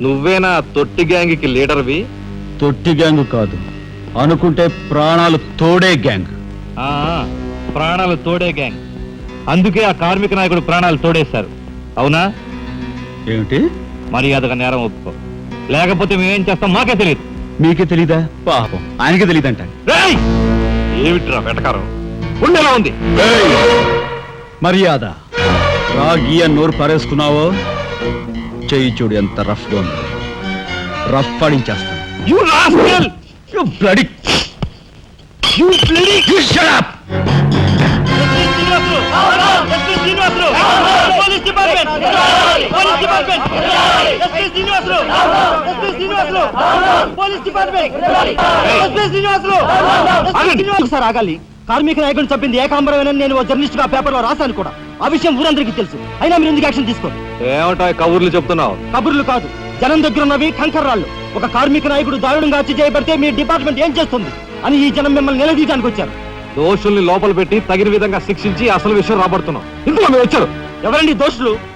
నువ్వేనా తొట్టి గ్యాంగ్కి లీడర్వి? తొట్టి గ్యాంగ్ కాదు, అనుకుంటే ప్రాణాలు తోడే గ్యాంగ్. ప్రాణాలు తోడే గ్యాంగ్. అందుకే ఆ కార్మిక నాయకుడు ప్రాణాలు తోడేశారు. అవునా? ఏమిటి? మర్యాదగా నేరం ఒప్పుకో, లేకపోతే మేమేం చేస్తాం మాకే తెలియదు. మీకే తెలీదా? పాపం ఆయనకే తెలియదంట. ఏమిట్రా వెటకారం? ఉండేలా ఉంది. మర్యాద రాగి అని నోరు పారేసుకున్నావో చెయ్యి చూడు ఎంత రఫ్ గా ఉంది. రఫ్ పడించేస్తాను. You rascal! You bloody... You bloody... You shut up! Sir ఆగాలి. కార్మిక నాయకుడిని చంపింది ఏకాంబరమేనని నేను ఓ జర్నలిస్ట్ గా పేపర్ లో రాశాను కూడా. ఆ విషయం ఊరందరికీ తెలుసు. అయినా మీరు ఎందుకు యాక్షన్ తీసుకోండి? ఏమంటా కబుర్లు చెప్తున్నావు? కబుర్లు కాదు, జనం దగ్గర ఉన్నవి కంకర్రాళ్ళు. ఒక కార్మిక నాయకుడు దారుణంగా హత్య చేయబడితే మీ డిపార్ట్మెంట్ ఏం చేస్తుంది అని ఈ జనం మిమ్మల్ని నిలదీయడానికి వచ్చారు. దోషుల్ని లోపల పెట్టి తగిన విధంగా శిక్షించి అసలు విషయం రాబడుతున్నాం. ఇందులో మీరు వచ్చారు. ఎవరండి దోషులు?